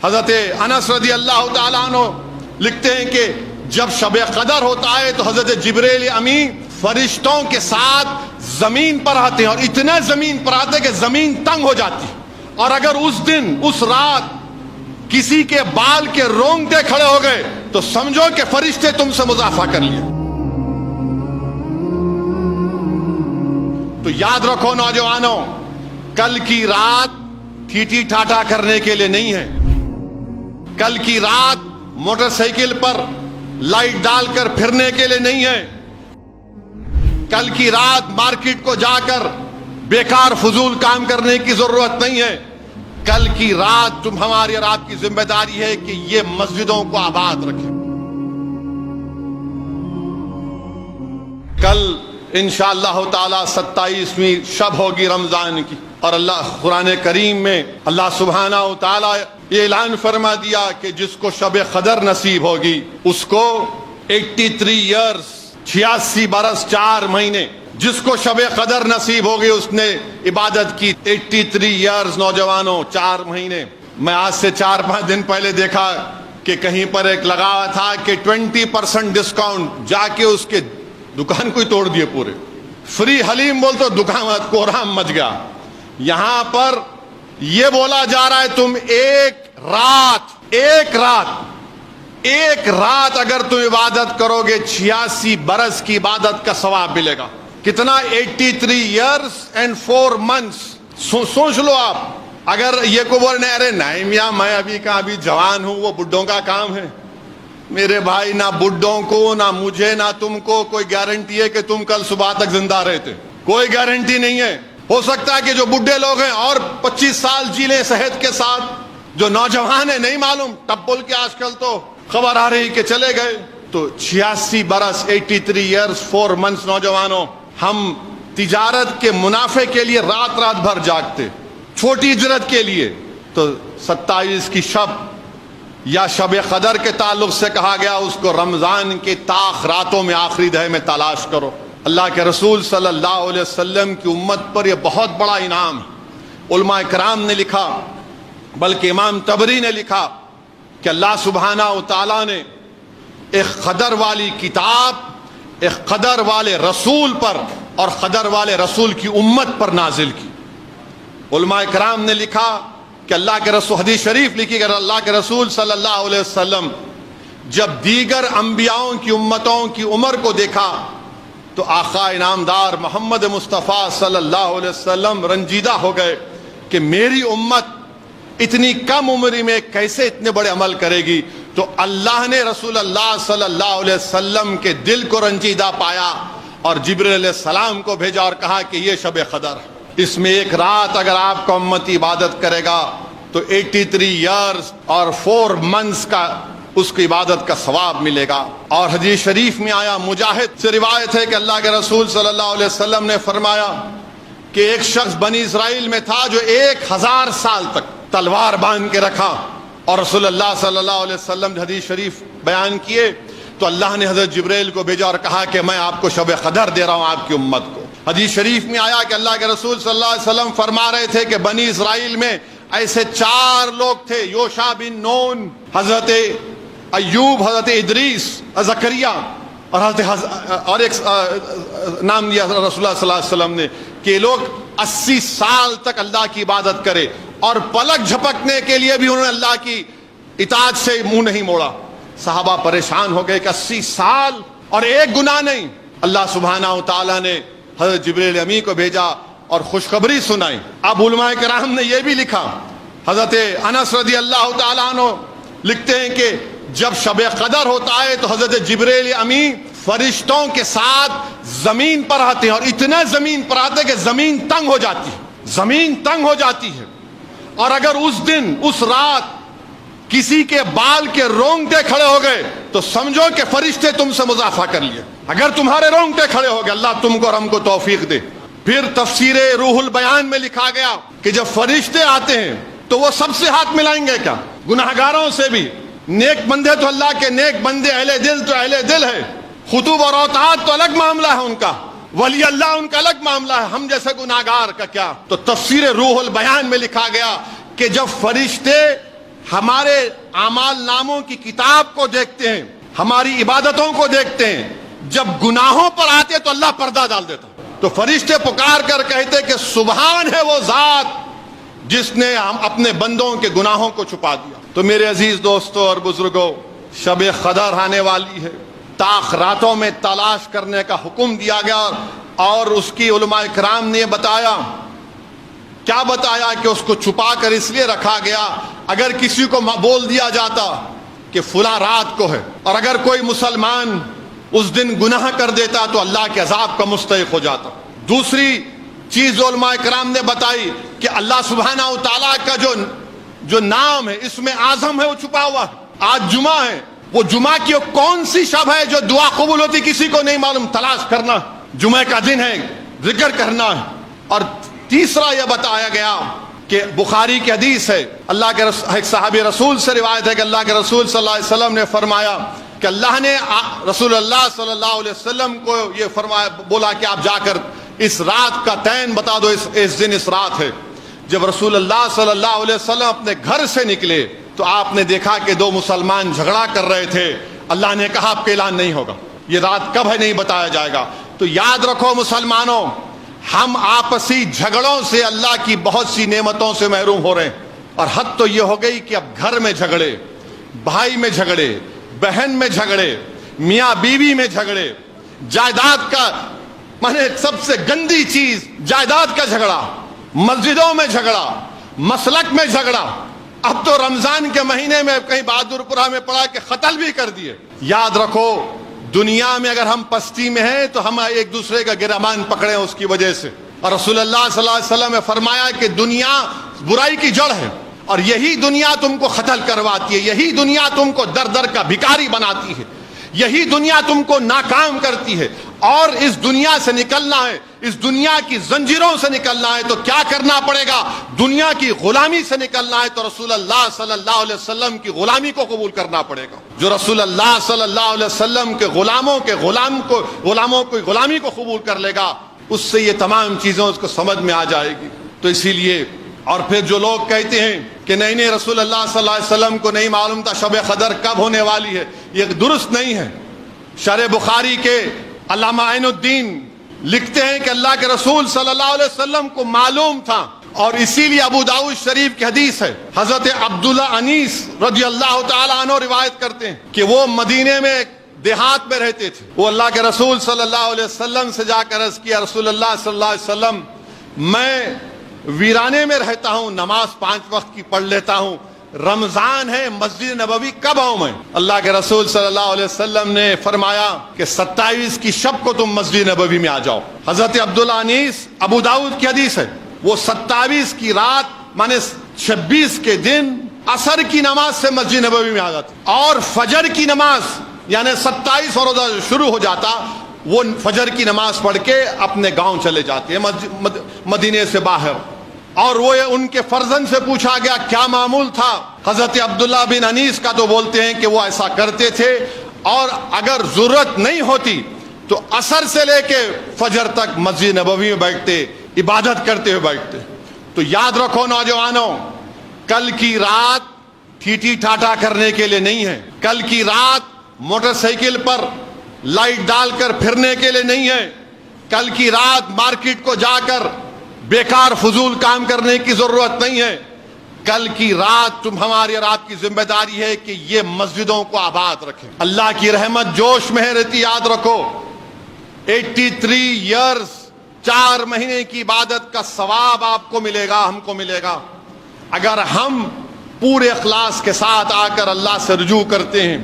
حضرت انس رضی اللہ تعالیٰ عنہ لکھتے ہیں کہ جب شب قدر ہوتا ہے تو حضرت جبریل امین فرشتوں کے ساتھ زمین پر آتے ہیں، اور اتنے زمین پر آتے ہیں کہ زمین تنگ ہو جاتی ہے، اور اگر اس دن اس رات کسی کے بال کے رونگٹے کھڑے ہو گئے تو سمجھو کہ فرشتے تم سے مضافہ کر لیے۔ تو یاد رکھو نوجوانوں، کل کی رات ٹھیٹھی ٹھاٹا کرنے کے لیے نہیں ہے، کل کی رات موٹر سائیکل پر لائٹ ڈال کر پھرنے کے لیے نہیں ہے، کل کی رات مارکیٹ کو جا کر بیکار فضول کام کرنے کی ضرورت نہیں ہے، کل کی رات ہماری اور آپ کی ذمہ داری ہے کہ یہ مسجدوں کو آباد رکھیں۔ کل انشاءاللہ تعالی 27ویں شب ہوگی رمضان کی، اور اللہ قرآن کریم میں اللہ سبحانہ و تعالی یہ اعلان فرما دیا کہ جس کو شب قدر نصیب ہوگی اس کو 83 ایئرز 86 برس 4 مہینے، جس کو شب قدر نصیب ہوگی اس نے عبادت کی 83 ایئرز نوجوانوں 4 مہینے۔ میں آج سے 4-5 دن پہلے دیکھا کہ کہیں پر ایک لگا ہوا تھا کہ 20% ڈسکاؤنٹ، جا کے اس کے دکان کو ہی توڑ دیے پورے، فری حلیم بول تو دکان کوہرام مچ گیا۔ یہاں پر یہ بولا جا رہا ہے تم ایک رات اگر تم عبادت کرو گے 86 برس کی عبادت کا ثواب ملے گا۔ کتنا؟ 83 ایئرز اینڈ 4 منتھس۔ سوچ لو آپ، اگر یہ کو بولنے ارے نہیں میاں میں ابھی جوان ہوں، وہ بڈھوں کا کام ہے۔ میرے بھائی، نہ بڈھوں کو، نہ مجھے، نہ تم کو کوئی گارنٹی ہے کہ تم کل صبح تک زندہ رہتے، کوئی گارنٹی نہیں ہے۔ ہو سکتا ہے کہ جو بڈھے لوگ ہیں اور 25 سال جی لیں صحت کے ساتھ، جو نوجوان ہیں نہیں معلوم، تب بول کے آج کل تو خبر آ رہی کہ چلے گئے۔ تو 86 برس 83 ایئرز 4 منتھس نوجوانوں، ہم تجارت کے منافع کے لیے رات بھر جاگتے، چھوٹی اجرت کے لیے۔ تو 27 کی شب یا شب قدر کے تعلق سے کہا گیا اس کو رمضان کے تاخ راتوں میں آخری دہے میں تلاش کرو۔ اللہ کے رسول صلی اللہ علیہ وسلم کی امت پر یہ بہت بڑا انعام ہے۔ علماء کرام نے لکھا، بلکہ امام طبری نے لکھا کہ اللہ سبحانہ و تعالیٰ نے ایک قدر والی کتاب ایک قدر والے رسول پر اور قدر والے رسول کی امت پر نازل کی۔ علماء کرام نے لکھا کہ اللہ کے رسول، حدیث شریف لکھی کہ اللہ کے رسول صلی اللہ علیہ وسلم جب دیگر انبیاؤں کی امتوں کی عمر کو دیکھا تو آقا انعامدار محمد مصطفیٰ صلی اللہ علیہ وسلم رنجیدہ ہو گئے کہ میری امت اتنی کم عمری میں کیسے اتنے بڑے عمل کرے گی۔ تو اللہ نے رسول اللہ صلی اللہ علیہ وسلم کے دل کو رنجیدہ پایا اور جبریل علیہ السلام کو بھیجا اور کہا کہ یہ شب قدر ہے، اس میں ایک رات اگر آپ کا امتی عبادت کرے گا تو 83 ایئرز اور 4 منتھس کا اس کی عبادت کا ثواب ملے گا۔ اور حدیث شریف میں آیا، مجاہد سے روایت ہے کہ اللہ کے رسول صلی اللہ علیہ وسلم نے فرمایا کہ ایک شخص بنی اسرائیل میں تھا جو 1000 سال تک تلوار باندھ کے رکھا، اور رسول اللہ صلی اللہ علیہ وسلم نے حدیث شریف بیان کیے تو اللہ نے حضرت جبریل کو بھیجا اور کہا کہ میں آپ کو شب قدر دے رہا ہوں آپ کی امت کو۔ حدیث شریف میں آیا کہ اللہ کے رسول صلی اللہ علیہ وسلم فرما رہے تھے کہ بنی اسرائیل میں ایسے 4 لوگ تھے، یوشع بن نون، حضرت ایوب، حضرت ادریس، زکریا، اور اور ایک نام دیا رسول اللہ صلی اللہ علیہ وسلم نے کہ لوگ 80 سال تک اللہ کی عبادت کرے، اور پلک جھپکنے کے لیے بھی انہوں نے اللہ کی اطاعت سے منہ نہیں موڑا۔ صحابہ پریشان ہو گئے کہ 80 سال اور ایک گناہ نہیں۔ اللہ سبحانہ و تعالیٰ نے حضرت جبریل امی کو بھیجا اور خوشخبری سنائی۔ اب علماء کرام نے یہ بھی لکھا، حضرت انس رضی اللہ تعالیٰ عنہ لکھتے ہیں کہ جب شب قدر ہوتا ہے تو حضرت جبریل امی فرشتوں کے ساتھ زمین پر آتے ہیں، اور اتنے زمین پر آتے ہیں کہ زمین تنگ ہو جاتی ہے، زمین تنگ ہو جاتی ہے، اور اگر اس دن اس رات کسی کے بال کے رونگٹے کھڑے ہو گئے تو سمجھو کہ فرشتے تم سے مضافہ کر لیے۔ اگر تمہارے رونگٹے کھڑے ہو گئے، اللہ تم کو اور ہم کو توفیق دے۔ پھر تفسیر روح البیان میں لکھا گیا کہ جب فرشتے آتے ہیں تو وہ سب سے ہاتھ ملائیں گے، کیا گناہگاروں سے بھی؟ نیک بندے تو اللہ کے نیک بندے، اہل دل تو اہل دل ہے، خطوب اور اوتاد تو الگ معاملہ ہے ان کا، ولی اللہ ان کا الگ معاملہ ہے، ہم جیسے گناہگار کا کیا؟ تو تفسیر روح البیان میں لکھا گیا کہ جب فرشتے ہمارے اعمال ناموں کی کتاب کو دیکھتے ہیں, ہماری عبادتوں کو دیکھتے ہیں, جب گناہوں پر آتے تو اللہ پردہ ڈال دیتا. تو فرشتے پکار کر کہتے کہ سبحان ہے وہ ذات جس نے ہم اپنے بندوں کے گناہوں کو چھپا دیا. تو میرے عزیز دوستوں اور بزرگوں, شب قدر آنے والی ہے. تاخ راتوں میں تلاش کرنے کا حکم دیا گیا, اور اس کی علماء کرام نے بتایا, کیا بتایا کہ اس کو چھپا کر اس لیے رکھا گیا, اگر کسی کو بول دیا جاتا کہ فلاں رات کو ہے, اور اگر کوئی مسلمان اس دن گناہ کر دیتا تو اللہ کے عذاب کا مستحق ہو جاتا. دوسری چیز علماء کرام نے بتائی کہ اللہ سبحانہ و تعالیٰ کا جو نام ہے, اس میں اعظم ہے, وہ چھپا ہوا ہے. آج جمعہ ہے, وہ جمعہ کی کون سی شب ہے جو دعا قبول ہوتی کسی کو نہیں معلوم. تلاش کرنا, جمعہ کا دن ہے, ذکر کرنا ہے. اور تیسرا یہ بتایا گیا کہ بخاری کی حدیث ہے, اللہ کے ایک صحابی رسول سے روایت ہے کہ اللہ کے رسول صلی اللہ علیہ وسلم نے فرمایا کہ اللہ نے رسول اللہ صلی اللہ علیہ وسلم کو یہ فرمایا, بولا کہ آپ جا کر اس رات کا تعین بتا دو, اس دن اس رات ہے. جب رسول اللہ صلی اللہ علیہ وسلم اپنے گھر سے نکلے تو آپ نے دیکھا کہ دو مسلمان جھگڑا کر رہے تھے. اللہ نے کہا آپ کا اعلان نہیں ہوگا, یہ رات کب ہے نہیں بتایا جائے گا. تو یاد رکھو مسلمانوں, ہم آپسی جھگڑوں سے اللہ کی بہت سی نعمتوں سے محروم ہو رہے ہیں. اور حد تو یہ ہو گئی کہ اب گھر میں جھگڑے, بھائی میں جھگڑے, بہن میں جھگڑے, میاں بیوی میں جھگڑے, جائیداد کا, مانے سب سے گندی چیز جائیداد کا جھگڑا, مسجدوں میں جھگڑا, مسلک میں جھگڑا. اب تو رمضان کے مہینے میں کہیں بہادر پورہ میں پڑا کہ قتل بھی کر دیے. یاد رکھو, دنیا میں اگر ہم پستی میں ہیں تو ہم ایک دوسرے کا گرمان پکڑے اس کی وجہ سے. اور رسول اللہ صلی اللہ علیہ وسلم نے فرمایا کہ دنیا برائی کی جڑ ہے, اور یہی دنیا تم کو قتل کرواتی ہے, یہی دنیا تم کو در در کا بھکاری بناتی ہے, یہی دنیا تم کو ناکام کرتی ہے. اور اس دنیا سے نکلنا ہے, اس دنیا کی زنجیروں سے نکلنا ہے تو کیا کرنا پڑے گا؟ دنیا کی غلامی سے نکلنا ہے تو رسول اللہ صلی اللہ علیہ وسلم کی غلامی کو قبول کرنا پڑے گا. جو رسول اللہ صلی اللہ علیہ وسلم کے غلاموں کی غلامی کو قبول کر لے گا, اس سے یہ تمام چیزیں اس کو سمجھ میں آ جائے گی. تو اسی لیے, اور پھر جو لوگ کہتے ہیں کہ نہیں رسول اللہ صلی اللہ علیہ وسلم کو نہیں معلوم تھا شب قدر کب ہونے والی ہے, یہ درست نہیں ہے. شرح بخاری کے علامہ عین الدین لکھتے ہیں کہ اللہ کے رسول صلی اللہ علیہ وسلم کو معلوم تھا, اور اسی لیے ابو داؤد شریف کی حدیث ہے, حضرت عبداللہ انیس رضی اللہ تعالیٰ عنہ روایت کرتے ہیں کہ وہ مدینے میں دیہات میں رہتے تھے. وہ اللہ کے رسول صلی اللہ علیہ وسلم سے جا کر عرض کیا, رسول اللہ صلی اللہ علیہ وسلم, میں ویرانے میں رہتا ہوں, نماز 5 وقت کی پڑھ لیتا ہوں, رمضان ہے, مسجد نبوی کب آؤں میں؟ اللہ کے رسول صلی اللہ علیہ وسلم نے فرمایا کہ 27 کی شب کو تم مسجد نبوی میں آ جاؤ. حضرت عبداللہ انیس, ابو داؤد کی حدیث ہے, وہ 27 کی رات مانے 26 کے دن عصر کی نماز سے مسجد نبوی میں آ جاتے, اور فجر کی نماز یعنی 27 اور روزہ شروع ہو جاتا, وہ فجر کی نماز پڑھ کے اپنے گاؤں چلے جاتے ہیں مدینے سے باہر. اور وہ ان کے فرزند سے پوچھا گیا کیا معمول تھا؟ حضرت عبداللہ بن انیس کا تو بولتے ہیں کہ وہ ایسا کرتے تھے, اور اگر ضرورت نہیں ہوتی تو عصر سے لے کے فجر تک مسجد نبوی میں بیٹھتے, عبادت کرتے ہوئے بیٹھتے. تو یاد رکھو نوجوانوں, کل کی رات ٹھیٹھی ٹھاٹا کرنے کے لیے نہیں ہے, کل کی رات موٹر سائیکل پر لائٹ ڈال کر پھرنے کے لیے نہیں ہے, کل کی رات مارکیٹ کو جا کر بیکار فضول کام کرنے کی ضرورت نہیں ہے. کل کی رات ہماری اور آپ کی ذمہ داری ہے کہ یہ مسجدوں کو آباد رکھیں. اللہ کی رحمت جوش میں رہتی, یاد رکھو 83 ایئرز 4 مہینے کی عبادت کا ثواب آپ کو ملے گا, ہم کو ملے گا, اگر ہم پورے اخلاص کے ساتھ آ کر اللہ سے رجوع کرتے ہیں.